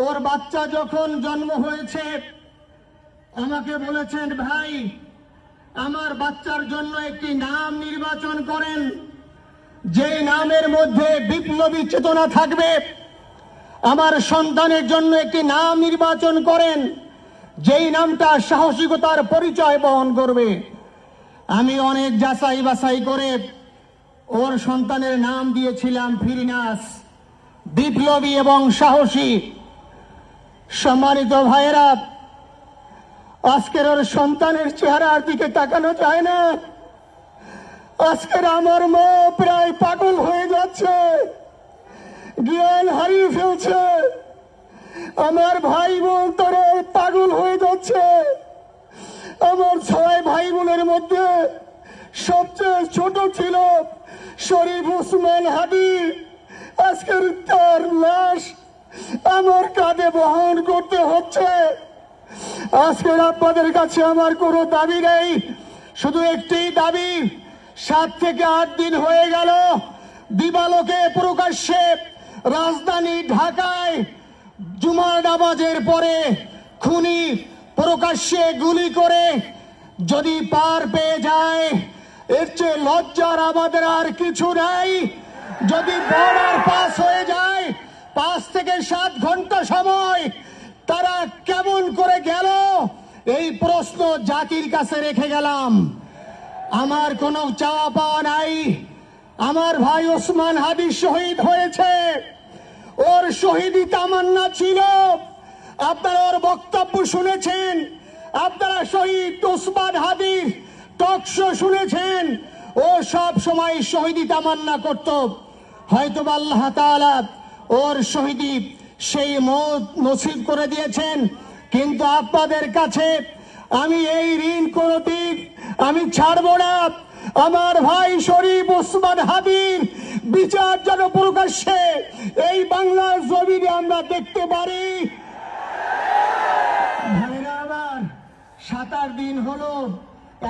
ওর বাচ্চা যখন জন্ম হয়েছে আমাকে বলেছেন, ভাই আমার বাচ্চার জন্য একটি নাম নির্বাচন করেন, যে নামের মধ্যে বিপ্লবী চেতনা থাকবে। আমার সন্তানের জন্য একটি নাম নির্বাচন করেন, যেই নামটা সাহসিকতার পরিচয় বহন করবে। আমি অনেক যাচাই বাছাই করে ওর সন্তানের নাম দিয়েছিলাম ফিরিনাস, বিপ্লবী এবং সাহসী। সম্মানিত ভাইয়েরা, আজকের ওর সন্তানের চেহারার দিকে তাকানো যায় না। আজকের আমার মা প্রায় পাগল হয়ে যাচ্ছে, জ্ঞান হারিয়ে ফেলছে। আমার ভাই বোন তারা পাগল হয়ে যাচ্ছে। আমার 6 ভাই বোনের মধ্যে সবচেয়ে ছোট ছিল শরীফ ওসমান হাদি। আজকের তার লাশ আমার কাঁধে বহন করতে হচ্ছে। আজকের আপনাদের কাছে আমার কোনো দাবি নেই, শুধু একটি দাবি। 7 থেকে 8 দিন হয়ে গেল দিবালোকে প্রকাশ্যে রাজধানী ঢাকায় জুমার নামাজের পরে খুনি প্রকাশ্যে গুলি করে যদি পার পেয়ে যায়, এর চেয়ে লজ্জার আমাদের আর কিছু নাই। যদি বর্ডার পাস হয়ে যায়, 5 থেকে 7 ঘন্টা সময় তারা কেমন করে গেল, এই প্রশ্ন জাতির কাছে রেখে গেলাম। আমার কোনো চাওয়া পাওয়া নাই। আমার ভাই ওসমান হাদি শহীদ হয়েছে, ওর শহীদি তামান্না ছিল। আপনারা ওর বক্তব্য শুনেছেন, আপনারা শহীদ ওসমান হাদির টক শো শুনেছেন। ও সব সময় শহীদি তামান্না করত। হয়তো আল্লাহ তাআলা ওর শহীদি সেই মওত নসিব করে দিয়েছেন। কিন্তু আপনাদের কাছে আমি এই ঋণ কোনদিন আমি ছাড়ব না। আমার ভাই শরীফ ওসমান হাদির বিচার যেন প্রকাশ্যে এই বাংলার জমিনে আমরা দেখতে পারি। ভাইরা আমার, 7-8 দিন হলো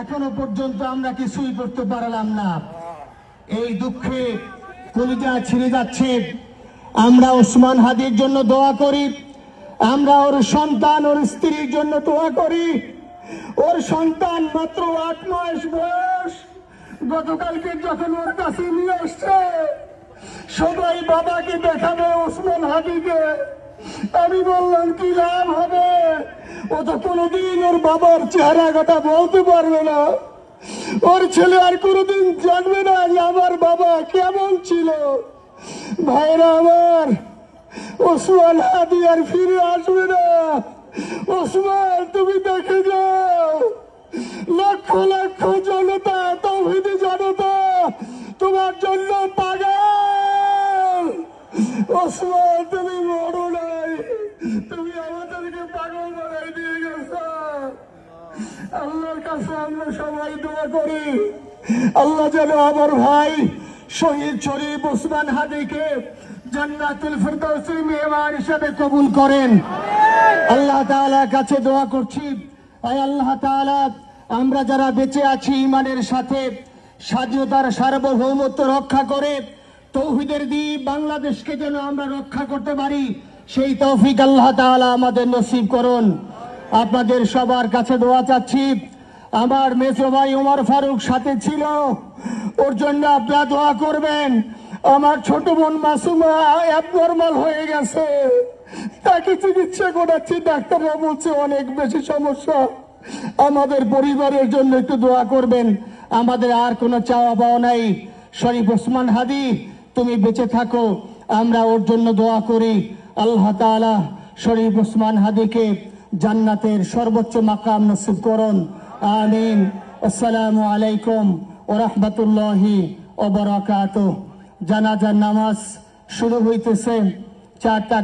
এখনো পর্যন্ত আমরা কিছুই করতে পারলাম না। এই দুঃখে কলিজা ছিঁড়ে যাচ্ছে। আমরা ওসমান হাদির জন্য দোয়া করি, আমরা ওর সন্তান ওর স্ত্রীর জন্য দোয়া করি। ওর সন্তান মাত্র 8 মাস বয়স। গতকালকে যখন ওর কাছে নিয়ে আসছে, সবাই বাবাকে দেখাবে ওসমান হাদিকে। আমি বললাম কি লাভ হবে, ও তো কোনোদিন ওর বাবার চেহারা কথা বলতে পারবে না। ওর ছেলে আর কোনোদিন জানবে না যে আমার বাবা কেমন ছিল। ভাইরা আমার, ওসমান হাদি আর ফিরে আসবে না। ওসমান, তুমি দেখে যাও, লক্ষ লক্ষ জনতা, তাওহীদি জনতা তোমার জন্য পাগল। ওসমান, তুমি মরো নাই, তুমি আমাদেরকে পাগল বানাই দিয়ে গেছ। আল্লাহর কাছে আমরা সবাই দোয়া করি, আল্লাহ যেন আমার ভাই শহীদ শরীফ ওসমান হাদিকে জান্নাতুল ফিরদাউসের মেহমান হিসেবে কবুল করেন। আল্লাহ তাআলার কাছে দোয়া করছি, আয় আল্লাহ তাআলা, আমরা যারা বেঁচে আছি ঈমানের সাথে, স্বাধীনতার সার্বভৌমত্ব রক্ষা করে তাওহীদের দ্বীপ বাংলাদেশকে যেন আমরা রক্ষা করতে পারি, সেই তৌফিক আল্লাহ তাআলা আমাদের নসিব করুন। আপনাদের সবার কাছে দোয়া চাচ্ছি। আমার মেজো ভাই ওমর ফারুক সাথে ছিল, ওর জন্য আপনারা দোয়া করবেন। আমার ছোট বোন মাসুমা অ্যাবনরমাল হয়ে গেছে, তাকে চিকিৎসা করাচ্ছি, ডাক্তাররা বলছে অনেক বেশি সমস্যা। আমাদের পরিবারের জন্য একটু দোয়া করবেন। আমাদের আর কোনো চাওয়া পাওয়া নাই। শরীফ ওসমান হাদি, তুমি বেঁচে থাকো, আমরা ওর জন্য দোয়া করি। আল্লাহ তাআলা শরীফ ওসমান হাদিকে জান্নাতের সর্বোচ্চ মাকাম নসিব করুন। আমিন। আসসালামু আলাইকুম ওয়া রাহমাতুল্লাহি ওয়া বারাকাতুহু। জানাজার নামাজ শুরু হইতেছে 4টা।